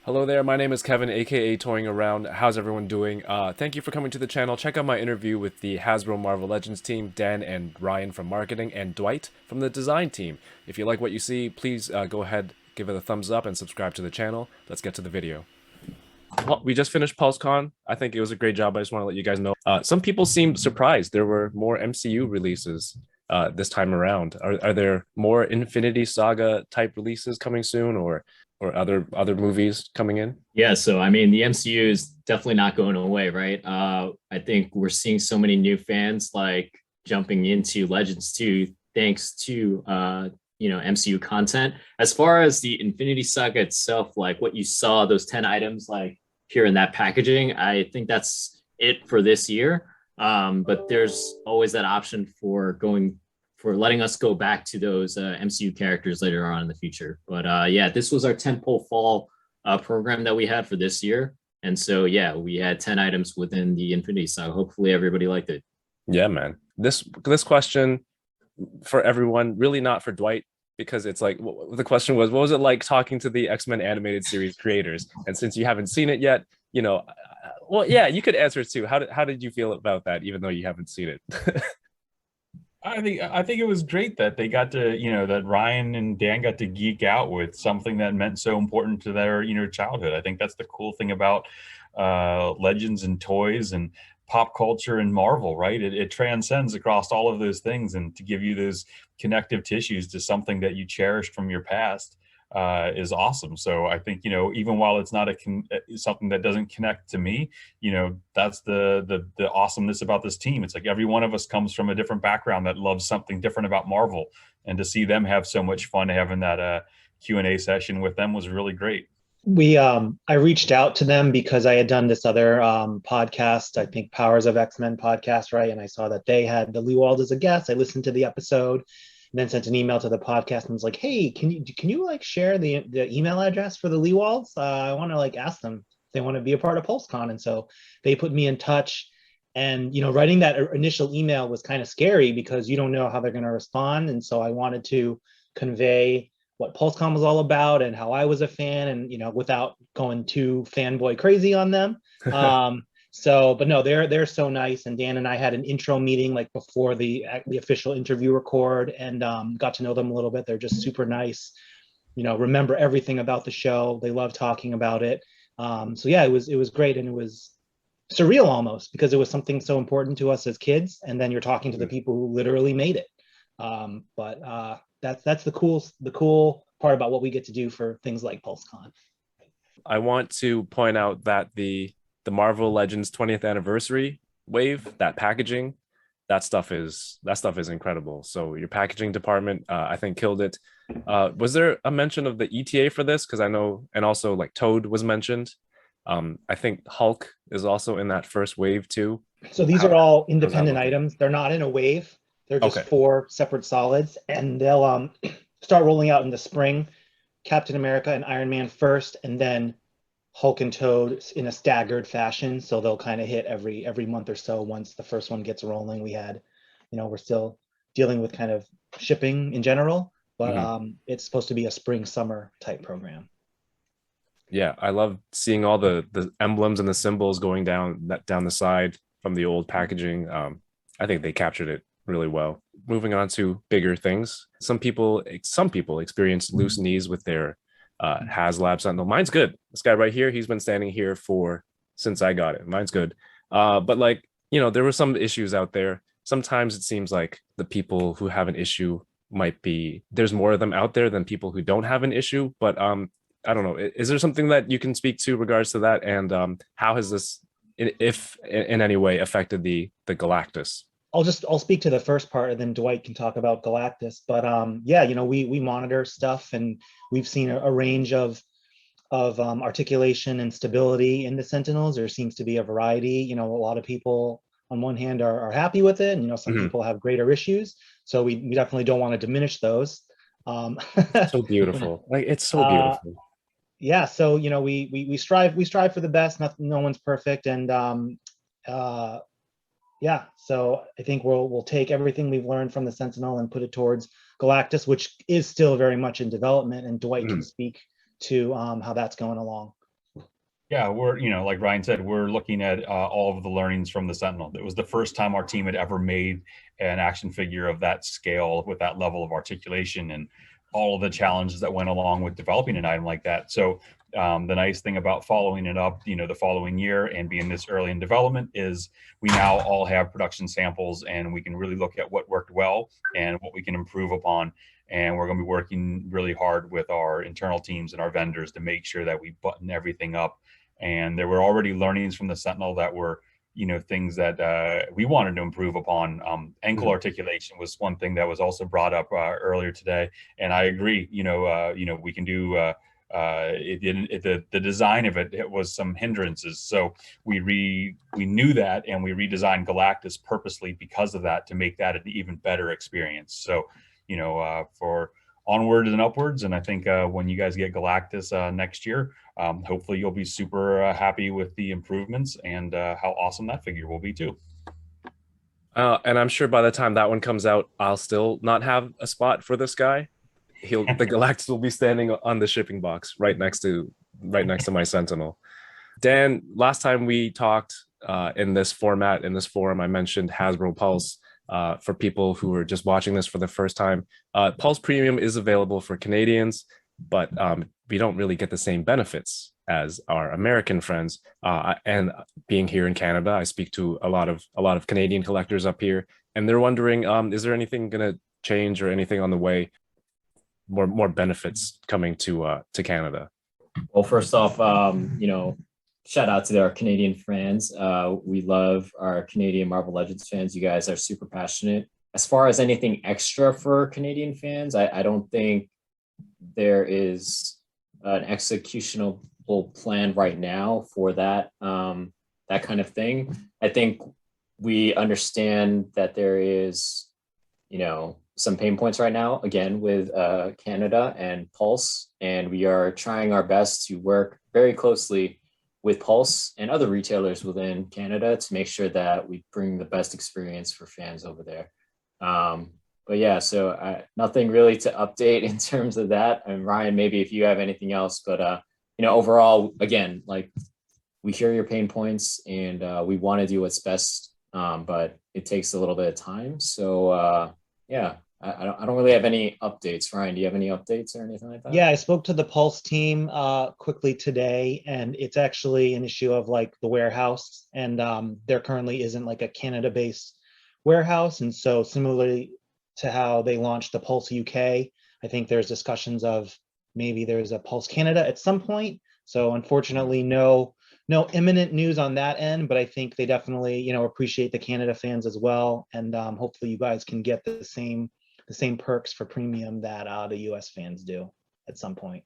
Hello there, my name is Kevin, aka Toying Around. How's everyone doing? Thank you for coming to the channel. Check out my interview with the Hasbro Marvel Legends team, Dan and Ryan from marketing, and Dwight from the design team. If you like what you see, please go ahead, give it a thumbs up, and subscribe to the channel. Let's get to the video. Well, we just finished PulseCon. I think it was a great job. I just want to let you guys know. Some people seemed surprised there were more MCU releases this time around. Are there more Infinity Saga type releases coming soon, or other movies coming in? Yeah, so I mean, the MCU is definitely not going away, right? I think we're seeing so many new fans like jumping into Legends 2 thanks to MCU content. As far as the Infinity Saga itself, like what you saw, those 10 items like here in that packaging, I think that's it for this year. But there's always that option for letting us go back to those MCU characters later on in the future. But yeah, this was our tentpole fall program that we had for this year. And so, yeah, we had 10 items within the Infinity Saga. Hopefully everybody liked it. Yeah, man. This question for everyone, really not for Dwight, because it's like the question was, what was it like talking to the X-Men animated series creators? And since you haven't seen it yet, well, yeah, you could answer too. How did you feel about that, even though you haven't seen it? I think it was great that they got to, that Ryan and Dan got to geek out with something that meant so important to their, childhood. I think that's the cool thing about Legends and toys and pop culture and Marvel, right? It transcends across all of those things, and to give you those connective tissues to something that you cherished from your past is awesome. So I think, even while it's not something that doesn't connect to me, that's the awesomeness about this team. It's like every one of us comes from a different background that loves something different about Marvel, and to see them have so much fun having that Q&A session with them was really great. I reached out to them because I had done this other podcast, I think Powers of X-Men podcast, right? And I saw that they had the Leewald as a guest. I listened to the episode and then sent an email to the podcast and was like, hey, can you like share the email address for the Leewalds? I want to like ask them if they want to be a part of PulseCon. And so they put me in touch. And writing that initial email was kind of scary because you don't know how they're going to respond. And so I wanted to convey what PulseCon was all about and how I was a fan, and without going too fanboy crazy on them. But no, they're so nice. And Dan and I had an intro meeting like before the official interview record, and got to know them a little bit. They're just super nice. Remember everything about the show. They love talking about it. So yeah, it was great, and it was surreal almost because it was something so important to us as kids, and then you're talking to the people who literally made it. But that's the cool part about what we get to do for things like PulseCon. I want to point out that the Marvel Legends 20th anniversary wave, that packaging, that stuff is incredible. So your packaging department, I think, killed it. Was there a mention of the ETA for this? Because I know, and also like Toad was mentioned. I think Hulk is also in that first wave too. So these are all independent items. They're not in a wave. They're just Okay. 4 separate solids, and they'll start rolling out in the spring. Captain America and Iron Man first, and then Hulk and Toad in a staggered fashion. So they'll kind of hit every month or so once the first one gets rolling. We're still dealing with kind of shipping in general, but it's supposed to be a spring summer type program. Yeah, I love seeing all the emblems and the symbols going down the side from the old packaging. I think they captured it really well. Moving on to bigger things, some people experience loose knees with their HasLab Sentinel. Mine's good. This guy right here, he's been standing here since I got it. Mine's good. But like, there were some issues out there. Sometimes it seems like the people who have an issue there's more of them out there than people who don't have an issue. But I don't know. Is there something that you can speak to regards to that? And how has this, if in any way, affected the Galactus? I'll speak to the first part, and then Dwight can talk about Galactus. But yeah, we monitor stuff, and we've seen a range of articulation and stability in the Sentinels. There seems to be a variety. A lot of people on one hand are happy with it, and some people have greater issues. So we definitely don't want to diminish those. So beautiful. Like, it's so beautiful. Yeah. So we strive for the best. No one's perfect, and yeah, so I think we'll take everything we've learned from the Sentinel and put it towards Galactus, which is still very much in development, and Dwight can speak to how that's going along. Yeah, we're, like Ryan said, we're looking at all of the learnings from the Sentinel. It was the first time our team had ever made an action figure of that scale with that level of articulation and all of the challenges that went along with developing an item like that. So the nice thing about following it up, the following year and being this early in development is we now all have production samples and we can really look at what worked well and what we can improve upon. And we're going to be working really hard with our internal teams and our vendors to make sure that we button everything up. And there were already learnings from the Sentinel that were, things that we wanted to improve upon. Ankle articulation was one thing that was also brought up earlier today, and I agree. We can do. The design of it was some hindrances, so we knew that, and we redesigned Galactus purposely because of that to make that an even better experience. So, for onwards and upwards. And I think when you guys get Galactus next year, hopefully you'll be super happy with the improvements and how awesome that figure will be too. And I'm sure by the time that one comes out, I'll still not have a spot for this guy. The Galactus will be standing on the shipping box right next to my Sentinel. Dan, last time we talked in this format, in this forum, I mentioned Hasbro Pulse. For people who are just watching this for the first time, Pulse Premium is available for Canadians, but we don't really get the same benefits as our American friends. And being here in Canada, I speak to a lot of Canadian collectors up here, and they're wondering, is there anything going to change or anything on the way? More benefits coming to Canada. Well, first off, shout out to our Canadian fans. We love our Canadian Marvel Legends fans. You guys are super passionate. As far as anything extra for Canadian fans, I don't think there is an executional plan right now for that kind of thing. I think we understand that there is, some pain points right now, again, with Canada and Pulse, and we are trying our best to work very closely with Pulse and other retailers within Canada to make sure that we bring the best experience for fans over there. But yeah, so nothing really to update in terms of that. And Ryan, maybe if you have anything else, but overall, again, like we hear your pain points and we want to do what's best, but it takes a little bit of time. So yeah, I don't really have any updates. Ryan, do you have any updates or anything like that? Yeah, I spoke to the Pulse team quickly today, and it's actually an issue of like the warehouse, and there currently isn't like a Canada-based warehouse, and so similarly to how they launched the Pulse UK, I think there's discussions of maybe there's a Pulse Canada at some point. So unfortunately, no imminent news on that end, but I think they definitely appreciate the Canada fans as well, and hopefully you guys can get the same perks for premium that the US fans do at some point.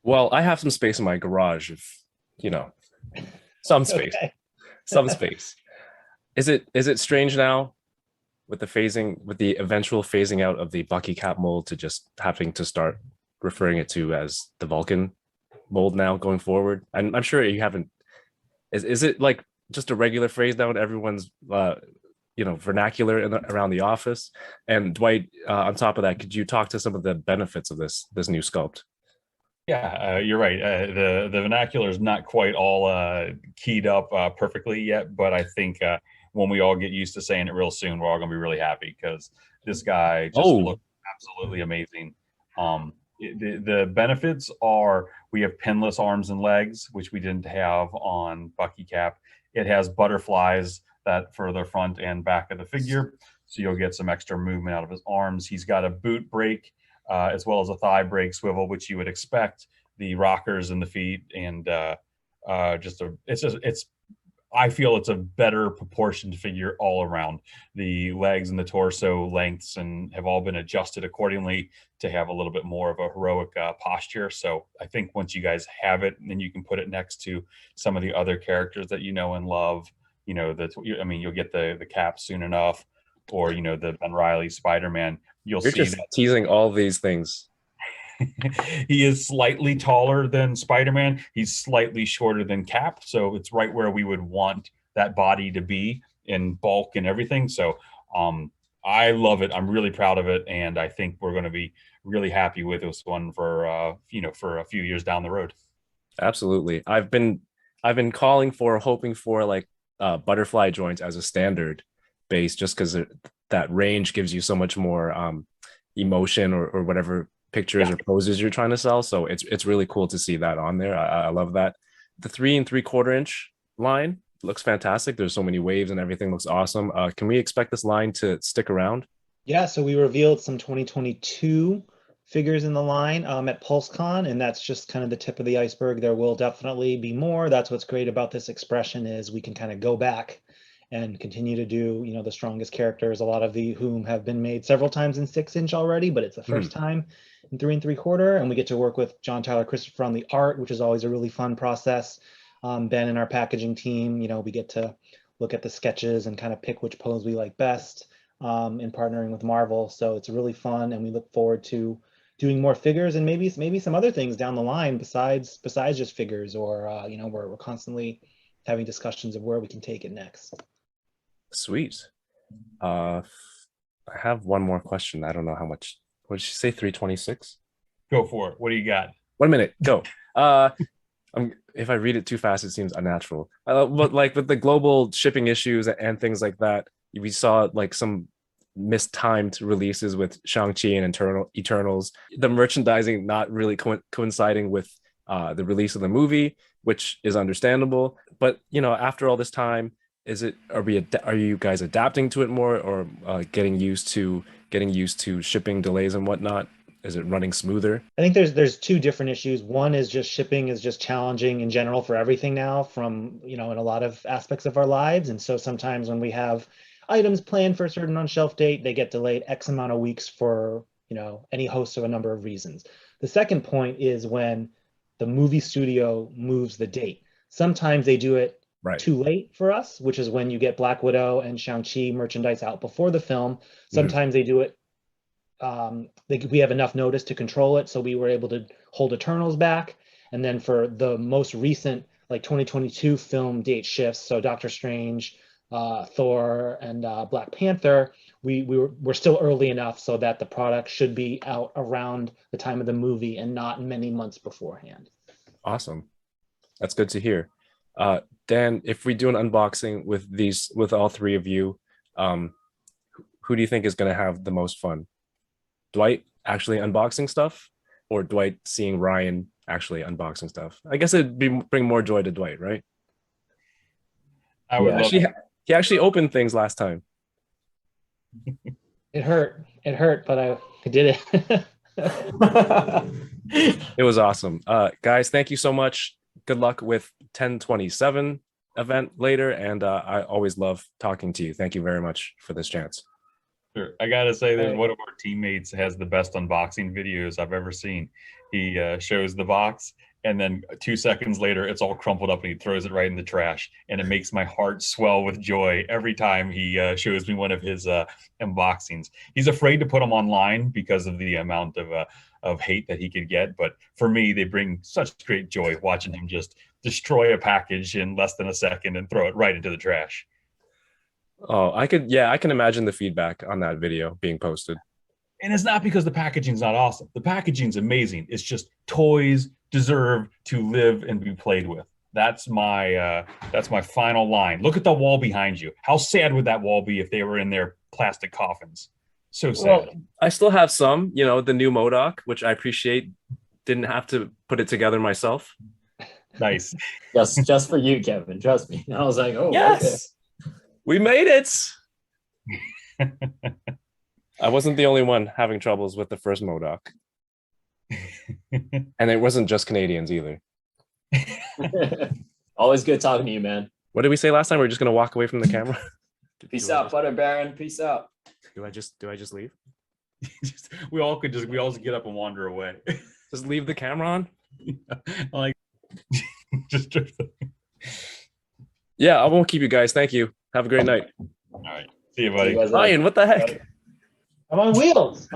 Well, I have some space in my garage, if some space. Okay. Some space. Is it strange now with the eventual phasing out of the Bucky cap mold to just having to start referring it to as the Vulcan mold now going forward? I'm sure you haven't. Is it like just a regular phrase now in everyone's vernacular around the office? And Dwight, on top of that, could you talk to some of the benefits of this new sculpt? Yeah, you're right. The vernacular is not quite all keyed up perfectly yet, but I think when we all get used to saying it real soon, we're all going to be really happy because this guy just looked absolutely amazing. The benefits are we have pinless arms and legs, which we didn't have on Bucky Cap. It has butterflies that for the front and back of the figure, so you'll get some extra movement out of his arms. He's got a boot brake as well as a thigh brake swivel, which you would expect. The rockers in the feet, and I feel it's a better proportioned figure all around. The legs and the torso lengths and have all been adjusted accordingly to have a little bit more of a heroic posture. So I think once you guys have it, then you can put it next to some of the other characters that you know and love. You'll get the Cap soon enough, or the Ben Reilly Spider-Man. You're just teasing all these things. He is slightly taller than Spider-Man. He's slightly shorter than Cap, so it's right where we would want that body to be in bulk and everything. So I love it. I'm really proud of it, and I think we're going to be really happy with this one for a few years down the road. Absolutely. I've been I've been hoping for like butterfly joints as a standard base, just because that range gives you so much more emotion or whatever pictures or poses you're trying to sell. So it's really cool to see that on there. I love that. The 3 3/4 inch line looks fantastic. There's so many waves and everything looks awesome. Can we expect this line to stick around? Yeah, so we revealed some 2022 figures in the line at PulseCon, and that's just kind of the tip of the iceberg. There will definitely be more. That's what's great about this expression is we can kind of go back and continue to do, the strongest characters, a lot of the whom have been made several times in 6 inch already, but it's the first time in 3 3/4, and we get to work with John Tyler Christopher on the art, which is always a really fun process. Ben and our packaging team, we get to look at the sketches and kind of pick which pose we like best in partnering with Marvel. So it's really fun, and we look forward to doing more figures and maybe some other things down the line besides just figures, or we're constantly having discussions of where we can take it next. Sweet. I have one more question. I don't know how much. What did she say? 326? Go for it. What do you got? 1 minute. Go. If I read it too fast, it seems unnatural. But like with the global shipping issues and things like that, we saw like some mistimed releases with Shang-Chi and Eternals. The merchandising not really coinciding with the release of the movie, which is understandable. But after all this time, are you guys adapting to it more, or getting used to shipping delays and whatnot? Is it running smoother? I think there's two different issues. One is just shipping is just challenging in general for everything now, from in a lot of aspects of our lives. And so sometimes when we have items planned for a certain on-shelf date, they get delayed X amount of weeks for any host of a number of reasons. The second point is when the movie studio moves the date. Sometimes they do it too late for us, which is when you get Black Widow and Shang-Chi merchandise out before the film. Sometimes they do it, we have enough notice to control it, so we were able to hold Eternals back. And then for the most recent, like 2022 film date shifts, so Doctor Strange, Thor, and Black Panther, we're still early enough so that the product should be out around the time of the movie and not many months beforehand. Awesome. That's good to hear. Dan, if we do an unboxing with all three of you, who do you think is going to have the most fun? Dwight actually unboxing stuff, or Dwight seeing Ryan actually unboxing stuff? I guess it'd bring more joy to Dwight, right? I would love. He actually opened things last time. It hurt, but I did it. It was awesome. Guys, thank you so much. Good luck with 10/27 event later, and I always love talking to you. Thank you very much for this chance. Sure. I gotta say, there's one of our teammates has the best unboxing videos I've ever seen. He shows the box, and then 2 seconds later, it's all crumpled up, and he throws it right in the trash. And it makes my heart swell with joy every time he shows me one of his unboxings. He's afraid to put them online because of the amount of hate that he could get. But for me, they bring such great joy watching him just destroy a package in less than a second and throw it right into the trash. Oh, I can imagine the feedback on that video being posted. And it's not because the packaging's not awesome. The packaging's amazing. It's just toys deserve to live and be played with. That's my final line. Look at the wall behind you. How sad would that wall be if they were in their plastic coffins? So sad. Well, I still have some, the new MODOK, which I appreciate. Didn't have to put it together myself. Nice. Just for you, Kevin. Trust me. I was like, oh, yes. Okay. We made it. I wasn't the only one having troubles with the first MODOK. And it wasn't just Canadians either. Always good talking to you, man. What did we say last time? We're just gonna walk away from the camera. Peace out, Butter Baron. Peace out. Do I just leave? we all just get up and wander away. Just leave the camera on? Like just yeah, I won't keep you guys. Thank you. Have a great night. All right. See you, buddy. Ryan, what the heck? I'm on wheels.